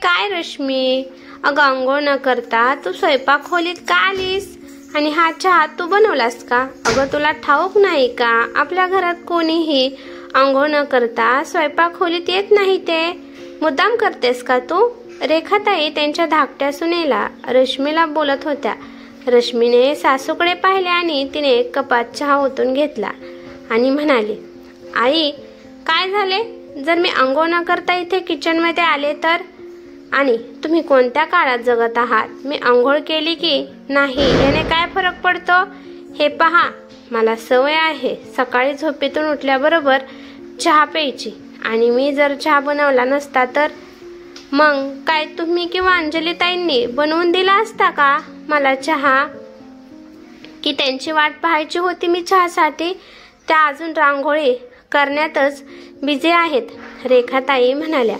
काय रश्मी, अगं अंघोळ न करता तू स्वयंपाक खोलीत का आलीस? आणि हा चहा तू बनवलास का? अगं तुला ठाऊक नाही का आपल्या घरात कोणीही अंघोळ न करता स्वयंपाक खोलीत येत नाही? ते मुद्दाम करतेस का तू? रेखाताई त्यांच्या धाकट्या सुनेला रश्मीला बोलत होत्या. रश्मीने सासूकडे पाहिले आणि तिने कपात चहा ओतून घेतला आणि म्हणाली, आई काय झाले? जर मी अंघोळ न करता इथे किचनमध्ये आले तर? आणि तुम्ही कोणत्या काळात जगत आहात? मी अंघोळ केली की नाही याने काय फरक पडतो? हे पहा, मला सवय आहे सकाळी झोपेतून उठल्याबरोबर चहा प्यायची, आणि मी जर चहा बनवला नसता तर मग काय तुम्ही किंवा अंजलीताईंनी बनवून दिला असता का मला चहा? की त्यांची वाट पाहायची होती मी चहासाठी? त्या अजून रांगोळी करण्यातच बिझी आहेत. रेखाताई म्हणाल्या,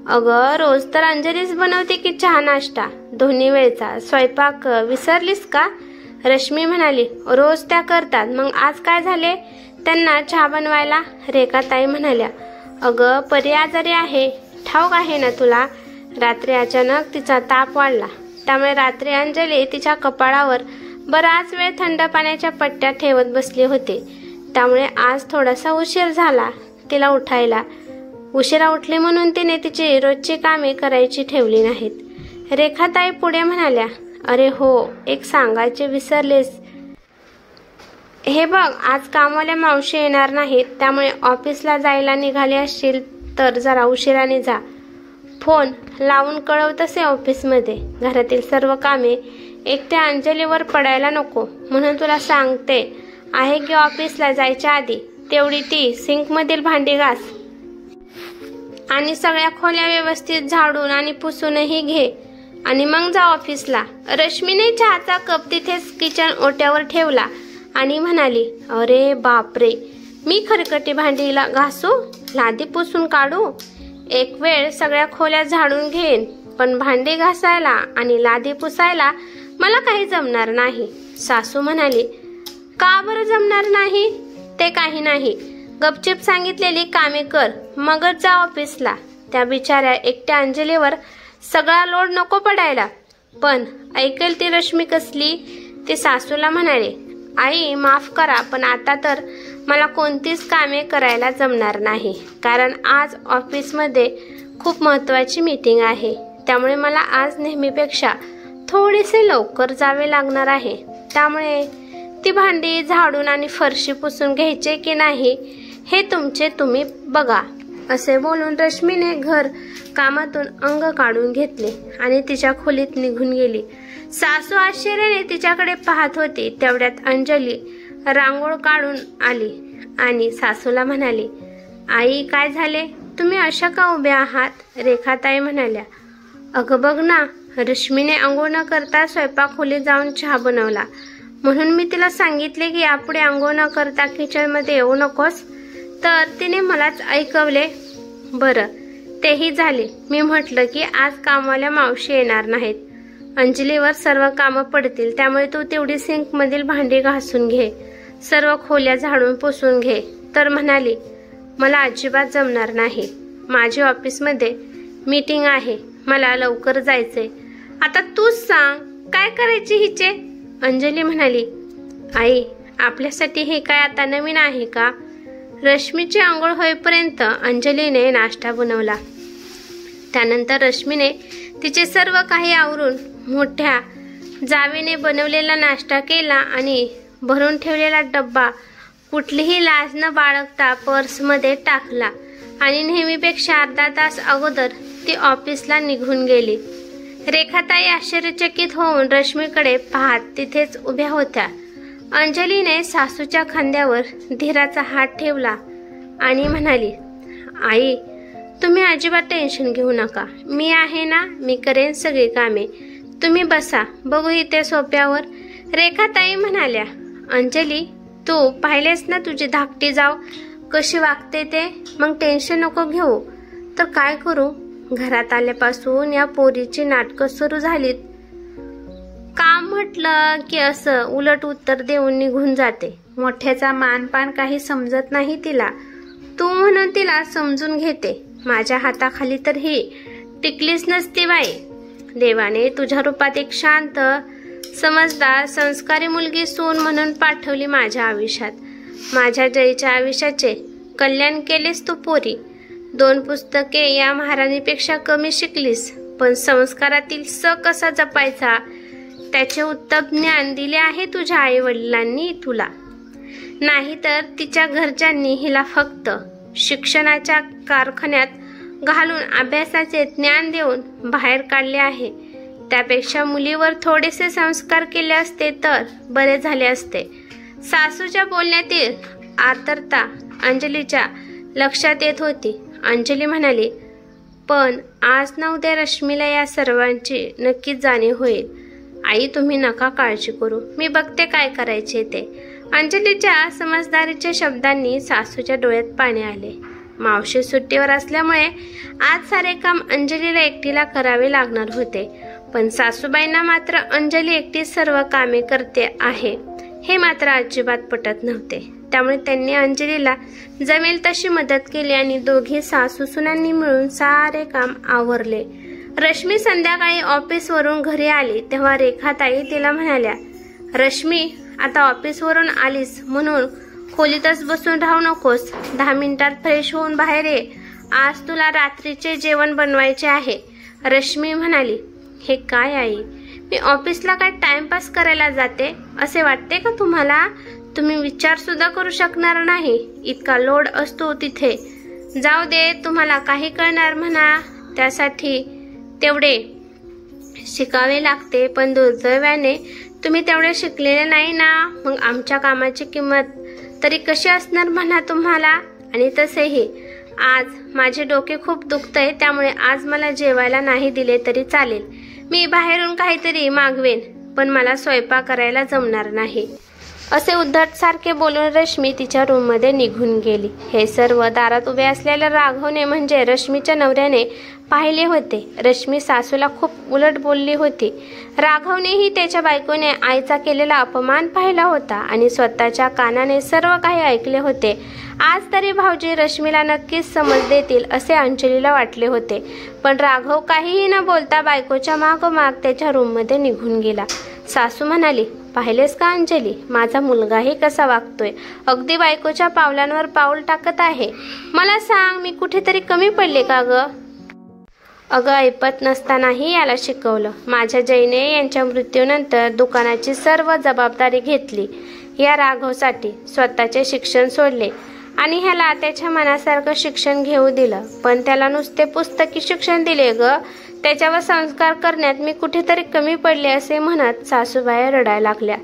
अगं रोज तर अंजलीच बनवते की चहा नाश्ता, दोन्ही वेळचा स्वयंपाक विसरलीस का? रश्मी म्हणाली, रोज त्या करतात, मग आज काय झाले त्यांना चहा बनवायला? रेखाताई म्हणाल्या, अगं परी आजारी आहे, ठाऊक आहे ना तुला? रात्री अचानक तिचा ताप वाढला, त्यामुळे रात्री अंजली तिच्या कपाळावर बराच वेळ थंड पाण्याच्या पट्ट्या ठेवत बसली होती. त्यामुळे आज थोडासा उशीर झाला तिला उठायला. उशिरा उठली म्हणून तिने तिची रोजची कामे करायची ठेवली नाहीत. रेखाताई पुढे म्हणाल्या, अरे हो, एक सांगायचे विसरलेस. हे बघ, आज कामवाल्या मावशी येणार नाहीत, त्यामुळे ऑफिसला जायला निघाले असशील तर जरा उशिराने जा. फोन लावून कळव तसे ऑफिसमध्ये. घरातील सर्व कामे एकट्या अंजलीवर पडायला नको म्हणून तुला सांगते आहे की ऑफिसला जायच्या आधी तेवढी ती सिंकमधील भांडी घास आणि सगळ्या खोल्या व्यवस्थित झाडून आणि पुसूनही घे आणि मग जा ऑफिसला. रश्मीने चहाचा कप तिथेच किचन ओट्यावर ठेवला आणि म्हणाली, अरे बापरे, मी खरकटी भांडीला घासू, लादी पुसून काढू? एक वेळ सगळ्या खोल्या झाडून घेईन, पण भांडी घासायला आणि लादी पुसायला मला काही जमणार नाही. सासू म्हणाली, का बरं जमणार नाही? ते काही नाही, गपचिप सांगितलेली कामे कर, मगच जा ऑफिसला. त्या बिचाऱ्या एकट्या अंजलीवर सगळा लोड नको पडायला. पण ऐकेल ती रश्मी कसली? ती सासूला म्हणाले, आई माफ करा, पण आता तर मला कोणतीच कामे करायला जमणार नाही, कारण आज ऑफिसमध्ये खूप महत्त्वाची मीटिंग आहे, त्यामुळे मला आज नेहमीपेक्षा थोडेसे लवकर जावे लागणार आहे. त्यामुळे ती भांडी झाडून आणि फरशी पुसून घ्यायचे की नाही हे तुमचे तुम्ही बघा. असे बोलून रश्मीने घर कामातून अंग काढून घेतले आणि तिच्या खोलीत निघून गेली. सासू आश्चर्याने तिच्याकडे पाहत होती. तेवढ्यात अंजली रांगोळ काढून आली आणि सासूला म्हणाली, आई काय झाले, तुम्ही अशा का उभ्या आहात? रेखाताई म्हणाल्या, अगं बघ ना, रश्मीने आंघोळ न करता स्वयंपाक खोलीत जाऊन चहा बनवला, म्हणून मी तिला सांगितले की यापुढे आंघोळ न करता किचनमध्ये येऊ नकोस, तर तिने मलाच ऐकवले. बरं, तेही झाले. मी म्हटलं की आज कामवाल्या मावशी येणार नाहीत, अंजलीवर सर्व कामं पडतील, त्यामुळे तू तेवढी सिंकमधील भांडी घासून घे, सर्व खोल्या झाडून पुसून घे. तर म्हणाली, मला अजिबात जमणार नाही, माझी ऑफिसमध्ये मीटिंग आहे, मला लवकर जायचंय. आता तूच सांग काय करायची हिचे? अंजली म्हणाली, आई आपल्यासाठी हे काय आता नवीन आहे का? रश्मीची आंघोळ होईपर्यंत अंजलीने नाश्ता बनवला. त्यानंतर रश्मीने तिचे सर्व काही आवरून मोठ्या जावेने बनवलेला नाश्ता केला आणि भरून ठेवलेला डब्बा कुठलीही लाज न बाळगता पर्समध्ये टाकला आणि नेहमीपेक्षा अर्धा तास अगोदर ती ऑफिसला निघून गेली. रेखाताई आश्चर्यचकित होऊन रश्मीकडे पाहत तिथेच उभ्या होत्या. अंजलीने सासूच्या खांद्यावर धीराचा हात ठेवला आणि म्हणाली, आई तुम्ही अजिबात टेन्शन घेऊ नका, मी आहे ना, मी करेन सगळी कामे, तुम्ही बसा, बघू इथे सोप्यावर. रेखाताई म्हणाल्या, अंजली तू पाहिलेस ना तुझी धाकटी जाव कशी वागते ते, मग टेन्शन नको घेऊ. तर काय करू? घरात आल्यापासून या पोरीची नाटकं सुरू झालीत. काम म्हटलं की असं उलट उत्तर देऊन निघून जाते. मोठ्याचा मानपान काही समजत नाही तिला. तू म्हणून तिला समजून घेते. माझ्या हाताखाली तर ही टिकलीच नसती बाई. देवाने तुझ्या रूपात एक शांत, समजदार, संस्कारी मुलगी सून म्हणून पाठवली माझ्या आयुष्यात. माझ्या जयच्या आयुष्याचे कल्याण केलेस तू पोरी. 2 पुस्तके या महाराणीपेक्षा कमी शिकलीस, पण संस्कारातील स कसा जपायचा त्याचे उत्तम ज्ञान दिले आहे तुझ्या आई वडिलांनी तुला. नाहीतर तिच्या घरच्यांनी हिला फक्त शिक्षणाच्या कारखान्यात घालून अभ्यासाचे ज्ञान देऊन बाहेर काढले आहे. त्यापेक्षा मुलीवर थोडेसे संस्कार केले असते तर बरे झाले असते. सासूच्या बोलण्यातील आर्तता अंजलीच्या लक्षात येत होती. अंजली म्हणाली, पण आज ना उद्या रश्मीला या सर्वांची नक्कीच जाणीव होईल. आई तुम्ही नका काळजी करू, मी बघते काय करायचे ते. अंजलीच्या समजदारीच्या शब्दांनी सासूच्या डोळ्यात पाणी आले. मावशी सुट्टीवर असल्यामुळे आज सारे काम अंजलीला एकटीला करावे लागणार होते, पण सासूबाईंना मात्र अंजली एकटीच सर्व कामे करते आहे हे मात्र अजिबात पटत नव्हते. त्यामुळे त्यांनी अंजलीला जमेल तशी मदत केली आणि दोघी सासूसुनांनी मिळून सारे काम आवरले. रश्मी संध्याकाळी ऑफिसवरून घरी आली तेव्हा रेखाताई तिला म्हणाल्या, रश्मी आता ऑफिसवरून आलीस म्हणून खोलीतच बसून राहू नकोस, 10 मिनिटात फ्रेश होऊन बाहेर ये, आज तुला रात्रीचे जेवण बनवायचे आहे. रश्मी म्हणाली, हे काय आई, मी ऑफिसला काय टाइमपास करायला जाते असे वाटते का तुम्हाला? तुम्ही विचार सुद्धा करू शकणार नाही, इतका लोड असतो तिथे. जाऊ दे, तुम्हाला काही कळणार म्हणा, त्यासाठी तेवढे शिकावे लागते, पण दुर्दैवाने तुम्ही तेवढे शिकलेले नाही ना, मग आमच्या कामाची किंमत तरी कशी असणार म्हणा तुम्हाला. आणि तसेही आज माझे डोके खूप दुखतंय, त्यामुळे आज मला जेवायला नाही दिले तरी चालेल, मी बाहेरून काहीतरी मागवेन, पण मला स्वयंपाक करायला जमणार नाही. असे उद्धटसारखे बोलून रश्मी तिच्या रूममध्ये निघून गेली. हे सर्व दारात उभे असलेल्या राघवने म्हणजे रश्मीच्या नवऱ्याने पाहिले होते. रश्मी सासूला खूप उलट बोलली होती. राघवनेही त्याच्या बायकोने आईचा केलेला अपमान पाहिला होता आणि स्वतःच्या कानाने सर्व काही ऐकले होते. आज तरी भाऊजी रश्मीला नक्कीच समज देतील असे अंजलीला वाटले होते, पण राघव काहीही न बोलता बायकोच्या मागोमाग त्याच्या रूममध्ये निघून गेला. सासू म्हणाली, पाहिलेस का अंजली, माझा मुलगाही कसा वागतोय, अगदी बायकोच्या पावलांवर पाऊल टाकत आहे. मला सांग, मी कुठेतरी कमी पडले का ग? अगं, ऐपत नसतानाही याला शिकवलं. माझ्या जयने यांच्या मृत्यूनंतर दुकानाची सर्व जबाबदारी घेतली. या राघवसाठी स्वतःचे शिक्षण सोडले आणि ह्याला त्याच्या मनासारखं शिक्षण घेऊ दिलं, पण त्याला नुसते पुस्तकी शिक्षण दिले ग. त्याच्यावर संस्कार करण्यात मी कुठेतरी कमी पडले असे म्हणत सासूबाई रडायला लागल्या.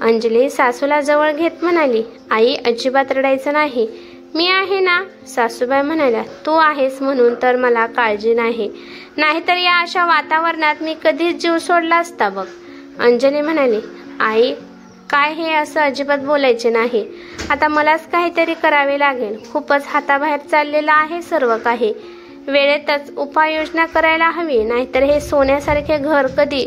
अंजली सासूला जवळ घेत म्हणाली, आई अजिबात रडायचं नाही, मी आहे ना. सासूबाई म्हणाल्या, तू आहेस म्हणून तर मला काळजी नाही, नाहीतर या अशा वातावरणात मी कधीच जीव सोडला असता बघ. अंजली म्हणाली, आई काय हे असं अजिबात बोलायचे नाही, आता मलाच काहीतरी करावे लागेल, खूपच हाताबाहेर चाललेलं आहे सर्व काही. वेळेतच उपाययोजना करायला हवी, नाहीतर हे सोन्यासारखे घर कधी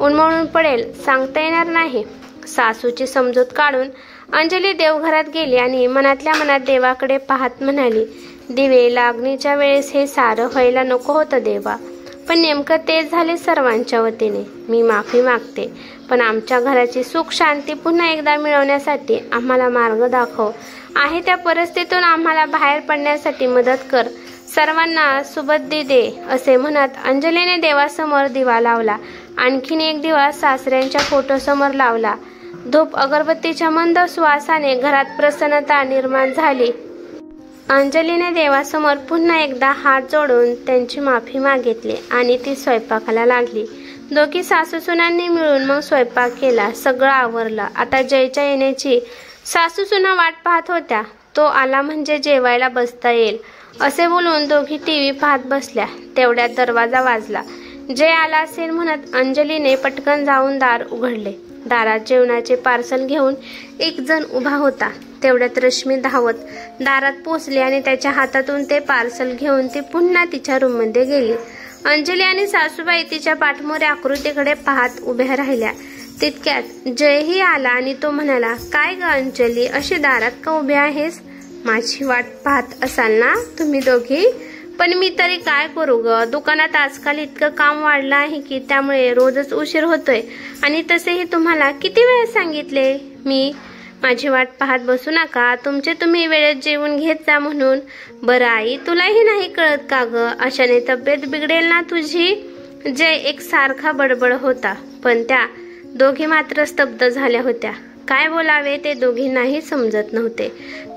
उन्मळून पडेल सांगता येणार नाही. सासूची समजूत काढून अंजली देवघरात गेली आणि मनातल्या मनात देवाकडे पाहत म्हणाली, दिवे लागणीच्या वेळेस हे सारं व्हायला नको होतं देवा, पण नेमकं तेच झाले सर्वांच्या वतीने. मी माफी मागते, पण आमच्या घराची सुख शांती पुन्हा एकदा मिळवण्यासाठी आम्हाला मार्ग दाखव. आहे त्या परिस्थितीतून आम्हाला बाहेर पडण्यासाठी मदत कर, सर्वांना सुबुद्धी दे. असे म्हणत अंजलीने देवासमोर दिवा लावला. आणखीन एक दिवा सासऱ्यांच्या फोटोसमोर लावला. धूप अगरबत्तीच्या मंद सुवासाने घरात प्रसन्नता निर्माण झाली. अंजलीने देवासमोर पुन्हा एकदा हात जोडून त्यांची माफी मागितली आणि ती स्वयंपाकाला लागली. दोघी सासूसुनांनी मिळून मग स्वयंपाक केला. सगळं आवरलं. आता जयच्या येण्याची सासूसुना वाट पाहत होत्या. तो आला म्हणजे जेवायला बसता येईल असे बोलून दोघी टीव्ही पाहत बसल्या. तेवढ्यात दरवाजा वाजला. जय आला असेल म्हणत अंजलीने पटकन जाऊन दार उघडले. दारात जेवणाचे पार्सल घेऊन एक जण उभा होता. तेवढ्यात रश्मी धावत दारात पोचली आणि त्याच्या हातातून ते पार्सल घेऊन ती पुन्हा तिच्या रूममध्ये गेली. अंजली आणि सासूबाई तिच्या पाठमोरे आकृतीकडे पाहत उभ्या राहिल्या. तितक्यात जयही आला आणि तो म्हणाला, काय ग अंजली, अशी दारात का उभे आहेस? माझी वाट पाहत असाल ना तुम्ही दोघी? पण मी तरी काय करू ग, दुकानात आजकाल इतकं काम वाढलं आहे की त्यामुळे रोजच उशीर होतोय. आणि तसेही तुम्हाला किती वेळा सांगितले मी, माझी वाट पाहत बसू नका, तुम्ही वेळेत जेवून घेत जा म्हणून. बरं आई, तुलाही नाही कळत का ग, अशाने तब्येत बिघडेल ना तुझी. जय एक सारखा बडबड होता, पण त्या दोघी मात्र स्तब्ध झाल्या होत्या. काय बोलावे ते दोघींनाही समजत नव्हते.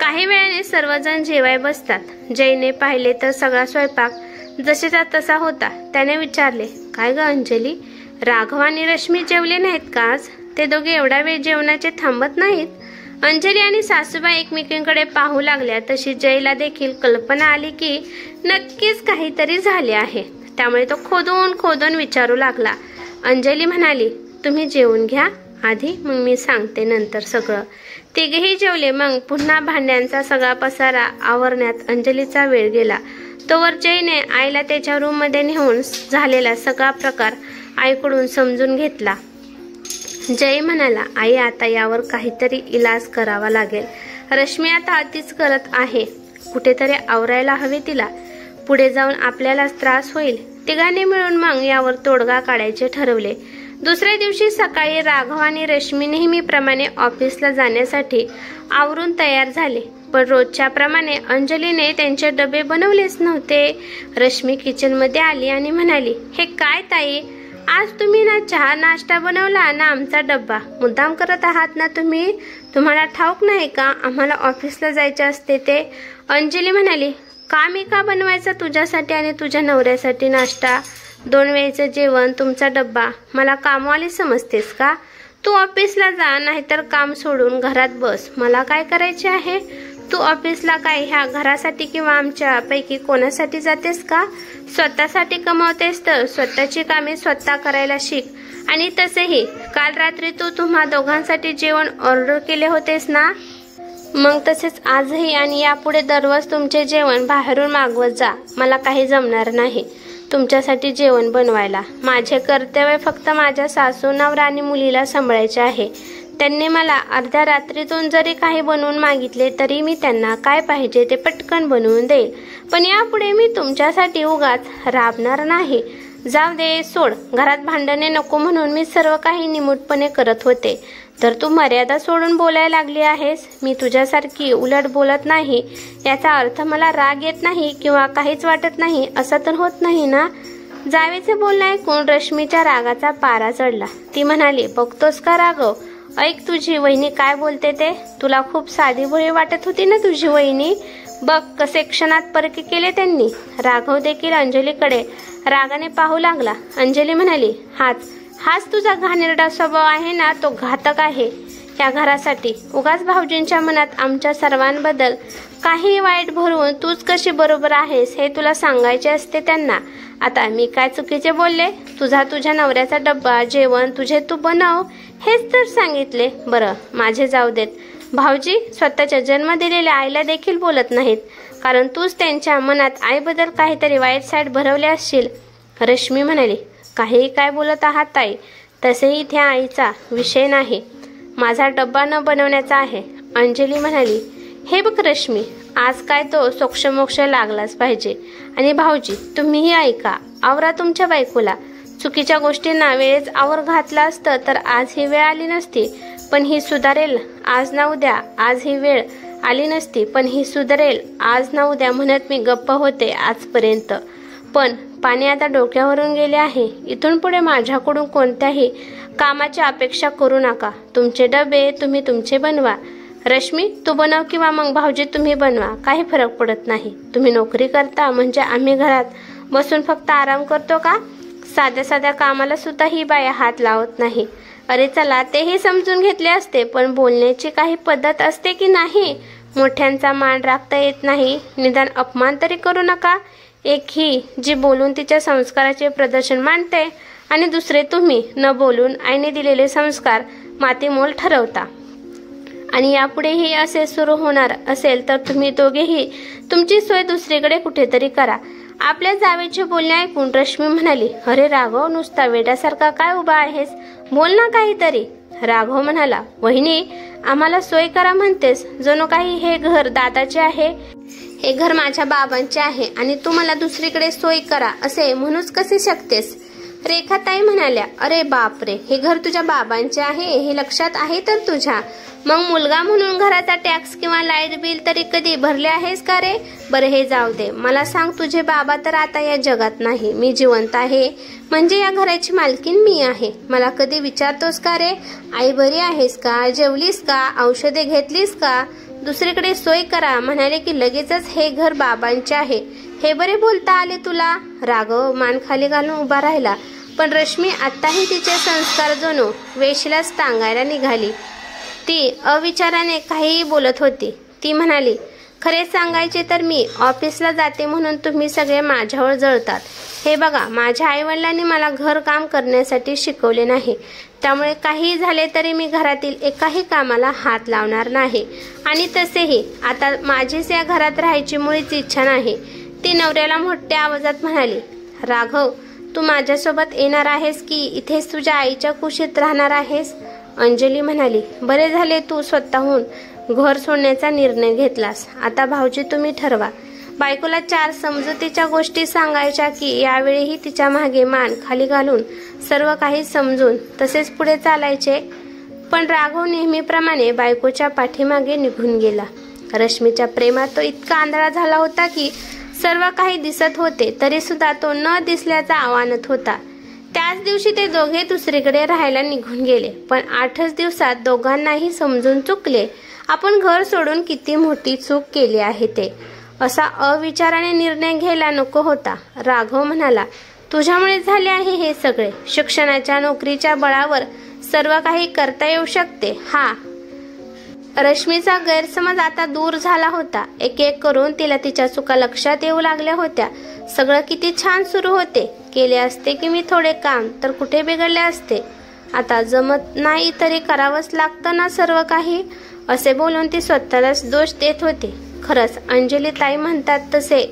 काही वेळाने सर्वजण जेवाय बसतात. जयने पाहिले तर सगळा स्वयंपाक जसेचा तसा होता. त्याने विचारले, काय ग अंजली, राघव आणि रश्मी जेवले नाहीत का आज? ते दोघे एवढा वेळ जेवणाचे थांबत नाहीत. अंजली आणि सासूबाई एकमेकींकडे पाहू लागल्या. तशी जयला देखील कल्पना आली की नक्कीच काहीतरी झाले आहे. त्यामुळे तो खोदून विचारू लागला. अंजली म्हणाली, तुम्ही जेवून घ्या आधी, मग मी सांगते नंतर सगळं. तिघेही जेवले. मग पुन्हा भांड्यांचा सगळा पसारा आवरण्यात अंजलीचा वेळ गेला. तोवर जयने आईला त्याच्या रूममध्ये नेऊन झालेला सगळा प्रकार आईकडून समजून घेतला. जय म्हणाला, आई आता यावर काहीतरी इलाज करावा लागेल. रश्मी आता अतिच करत आहे, कुठेतरी आवरायला हवे तिला, पुढे जाऊन आपल्यालाच त्रास होईल. तिघांनी मिळून मग यावर तोडगा काढायचे ठरवले. दुसऱ्या दिवशी सकाळी राघव आणि रश्मी नेहमीप्रमाणे ऑफिसला जाण्यासाठी आवरून तयार झाले. पण रोजच्या प्रमाणे अंजलीने त्यांचे डबे बनवलेच नव्हते. रश्मी किचनमध्ये आली आणि म्हणाली, हे काय ताई, आज तुम्ही ना चहा नाश्ता बनवला ना आमचा डब्बा, मुद्दाम करत आहात ना तुम्ही? तुम्हाला ठाऊक नाही का आम्हाला ऑफिसला जायचे असते ते? अंजली म्हणाली, मी का बनवायचा तुझ्यासाठी आणि तुझ्या नवऱ्यासाठी नाश्ता? 2 वेळेचं जेवण, तुमचा डब्बा, मला कामवाली समजतेस का? तू ऑफिसला जा, नाहीतर काम सोडून घरात बस. मला काय करायचे आहे? तू ऑफिसला काय ह्या घरासाठी किंवा आमच्या पैकी कोणासाठी जातेस का? स्वतःसाठी कमावतेस तर स्वतःची कामे स्वतः करायला शिक. आणि तसेही काल रात्री तू तुम्हा दोघांसाठी जेवण ऑर्डर केले होतेस ना, मग तसेच आजही आणि यापुढे दररोज तुमचे जेवण बाहेरून मागवत जा. मला काही जमणार नाही तुमच्यासाठी जेवण बनवायला. माझे कर्तव्य फक्त माझ्या सासू, नवरा आणि मुलीला सांभाळायचे आहे. त्यांनी मला अर्ध्या रात्रीतून जरी काही बनवून मागितले तरी मी त्यांना काय पाहिजे ते पटकन बनवून देईल. पण यापुढे मी तुमच्यासाठी उगाच राबणार नाही. जाऊ दे, सोड. घरात भांडणे नको म्हणून मी सर्व काही निमूटपणे करत होते, तर तू मर्यादा सोडून बोलायला लागली आहेस. मी तुझ्यासारखी उलट बोलत नाही याचा अर्थ मला राग येत नाही किंवा काहीच वाटत नाही असं तर होत नाही ना? जावेचे बोलणे ऐकून रश्मीच्या रागाचा पारा चढला. ती म्हणाली, बघतोस का राघव, ऐक तुझी वहिनी काय बोलते ते. तुला खूप साधी भोळी वाटत होती ना तुझी वहिनी, बघ कसे क्षणात परके केले त्यांनी. राघव देखील अंजलीकडे रागाने पाहू लागला. अंजली म्हणाली, हाच तुझा घाणेरडा स्वभाव आहे ना, तो घातक आहे या घरासाठी. उगाच भाऊजींच्या मनात आमच्या सर्वांबद्दल काही वाईट भरून तूच कशी बरोबर आहेस हे तुला सांगायचे असते त्यांना. आता मी काय चुकीचे बोलले? तुझ्या नवऱ्याचा डब्बा, जेवण तुझे तू बनव हेच तर सांगितले. बरं, माझे जाऊ देत. भाऊजी स्वतःच्या जन्म दिलेल्या आईला देखील बोलत नाहीत, कारण तूच त्यांच्या मनात आईबद्दल काहीतरी वाईट साईड भरवले असशील. रश्मी म्हणाली, काहीही काय बोलत आहात ताई, तसेही इथे आईचा विषय नाही, माझा डब्बा न बनवण्याचा आहे. अंजली म्हणाली, हे बघ रश्मी, आज काय तो सोक्षमोक्ष लागलाच पाहिजे. आणि भाऊजी तुम्हीही ऐका, आवरा तुमच्या बायकोला. चुकीच्या गोष्टींना वेळेच आवर घातला असतं तर आज ही वेळ आली नसती, पण ही सुधारेल आज ना उद्या. आज ही वेळ आली नसती, पण ही सुधारेल आज ना उद्या म्हणत मी गप्प होते आजपर्यंत. पण पाणी आता डोक्यावरून गेले आहे. इथून पुढे माझ्याकडून कोणत्याही कामाची अपेक्षा करू नका. तुमचे डबे तुम्ही तुमचे बनवा. रश्मी तू बनव किंवा मग भाऊजी तुम्ही बनवा, काही फरक पडत नाही. तुम्ही नोकरी करता म्हणजे आम्ही घरात बसून फक्त आराम करतो का? साध्या कामाला सुद्धा ही बाया हात लावत नाही. अरे चला, तेही समजून घेतले असते, पण बोलण्याची काही पद्धत असते की नाही? मोठ्यांचा मान राखता येत नाही, निदान अपमान तरी करू नका. एक ही जी बोलून तिच्या संस्काराचे प्रदर्शन मांडते आणि दुसरे तुम्ही न बोलून आईने दिलेले संस्कार मातीमोल ठरवता. आणि यापुढेही असे सुरू होणार असेल तर तुम्ही दोघेही तुमची सोय दुसरीकडे कुठेतरी करा. आपल्या जावेचे बोलणे ऐकून रश्मी म्हणाली, अरे राघव, नुसता वेड्यासारखा काय उभा आहेस, बोल ना काहीतरी. राघव म्हणाला, वहिनी आम्हाला सोय करा म्हणतेस, जणू काही हे घर दादाचे आहे. हे घर माझ्या बाबांचे आहे आणि तू मला दुसरीकडे सोय करा असे म्हणूच कसे शकतेस? रेखाताई म्हणाल्या, अरे बापरे, हे घर तुझ्या बाबांचे आहे हे लक्षात आहे तर तुझ्या? मग मुलगा म्हणून घराचा टॅक्स किंवा लाईट बिल तरी कधी भरले आहेस का रे? बरं हे जाऊ दे, मला सांग, तुझे बाबा तर आता या जगात नाही, मी जिवंत आहे, म्हणजे या घराची मालकीन मी आहे. मला कधी विचारतोस का रे? आई बरी आहेस का? जेवलीस का? औषधे घेतलीस का? दुसरीकडे सोय करा म्हणाले की लगेचच हे घर बाबांचे आहे. हे बरे बोलता आले तुला? राघव मान खाली घालून उभा राहिला, पण रश्मी आताही तिचे संस्कार जणू वेशीलाच टांगायला निघाली. ती अविचाराने काहीही बोलत होती. ती म्हणाली, खरे सांगायचे तर मी ऑफिसला जाते म्हणून तुम्ही सगळे माझ्यावर जळतात. हे बघा, माझ्या आईवडिलांनी मला घर काम करण्यासाठी शिकवले नाही, त्यामुळे काही झाले तरी मी घरातील एकाही कामाला हात लावणार नाही. आणि तसेही आता माझीच या घरात राहायची मुळीच इच्छा नाही. ती नवऱ्याला मोठ्या आवाजात म्हणाली, राघव, तू माझ्यासोबत येणार आहेस की इथेच तुझ्या आईच्या कुशीत राहणार आहेस? अंजली म्हणाली, बरे झाले तू स्वतःहून घर सोडण्याचा निर्णय घेतलास. आता भाऊजी तुम्ही ठरवा. बायकोला 4 समजुतीच्या गोष्टी सांगायच्या की यावेळीही तिच्या मागे मान खाली घालून सर्व काही समजून तसेच पुढे चालायचे. पण राघव नेहमीप्रमाणे बायकोच्या पाठीमागे निघून गेला. रश्मीच्या प्रेमात तो इतका आंधळा झाला होता की सर्व काही दिसत होते तरी सुद्धा तो न दिसल्याचा आव्हानत होता. त्याच दिवशी ते दोघे दुसरीकडे राहायला निघून गेले. पण 8च दिवसात दोघांनाही समजून चुकले आपण घर सोडून किती मोठी चूक केली आहे ते. असा अविचाराने निर्णय घ्यायला नको होता. राघव म्हणाला, तुझ्यामुळे झाले आहे हे सगळे. शिक्षणाच्या नोकरीच्या बळावर सर्व काही करता येऊ शकते. हा रश्मीचा गैरसमज आता दूर झाला होता. एक एक करून तिला तिच्या चुका लक्षात येऊ लागल्या होत्या. सगळं किती छान सुरू होते. केले असते की मी थोडे काम तर कुठे बिघडले असते. आता जमत नाही तरी करावंच लागतं ना सर्व काही, असे बोलून ती स्वतःलाच दोष देत होती. खरंच अंजली ताई म्हणतात तसे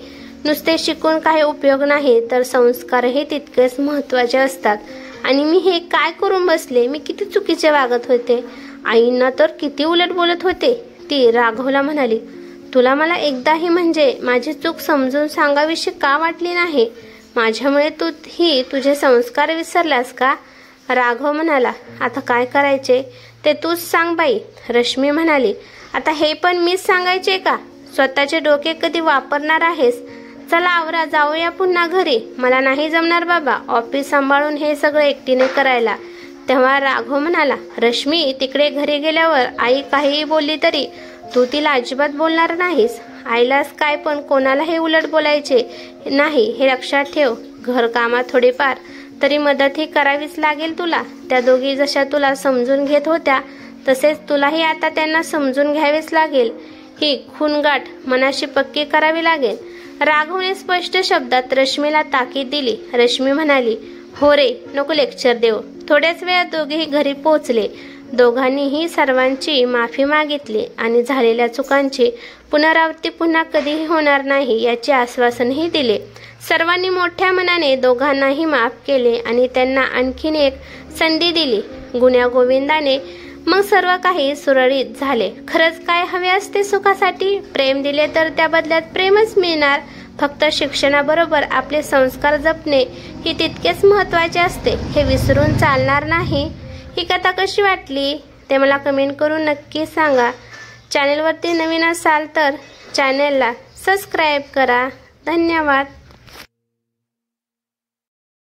नुसते शिकून काही उपयोग नाही तर संस्कारही तितकेच महत्वाचे असतात. आणि मी हे काय करून बसले? मी किती चुकीचे वागत होते. आईंना तर किती उलट बोलत होते. ती राघवला म्हणाली, तुला मला एकदाही म्हणजे माझी चूक समजून सांगावीशी का वाटली नाही? माझ्यामुळे तू ही तुझे संस्कार विसरलास का? राघव म्हणाला, आता काय करायचे ते तूच सांग बाई. रश्मी म्हणाली, आता हे पण मीच सांगायचे का? स्वतःचे डोके कधी वापरणार आहेस? चला आवरा, जाऊया पुन्हा घरी. मला नाही जमणार बाबा ऑफिस सांभाळून हे सगळं एकटीने करायला. तेव्हा राघव म्हणाला, रश्मी, तिकडे घरी गेल्यावर आई काहीही बोलली तरी तू तिला अजिबात बोलणार नाहीस. आईलाच काय पण कोणालाही उलट बोलायचे नाही हे लक्षात ठेव. घर कामात थोडीफार तरी मदतही करावीच लागेल तुला. त्या दोघी जशा तुला समजून घेत होत्या तसेच तुलाही आता त्यांना समजून घ्यावेच लागेल. ही खूनगाठ मनाशी पक्की करावी लागेल. राघवने स्पष्ट शब्दात रश्मीला ताकीद दिली. रश्मी म्हणाली, हो रे, नको लेक्चर देऊ. थोड्याच वेळात दोघेही घरी पोहोचले. दोघांनीही सर्वांची माफी मागितली आणि झालेल्या चुकांची पुनरावृत्ती पुन्हा कधीही होणार नाही याचे आश्वासनही दिले. सर्वांनी मोठ्या मनाने दोघांनाही माफ केले आणि त्यांना आणखीन एक संधी दिली. गुण्यागोविंदाने मग सर्व काही सुरळीत झाले. खरंच काय हवे असते सुखासाठी? प्रेम दिले तर त्या बदल्यात प्रेमच मिळणार. फक्त शिक्षणाबरोबर आपले संस्कार जपणे ही तितकेच महत्त्वाचे असते हे विसरून चालणार नाही. ही कथा कशी वाटली ते मला कमेंट करून नक्की सांगा. चॅनेलवरती नवीन असाल तर चॅनेलला सबस्क्राईब करा. धन्यवाद.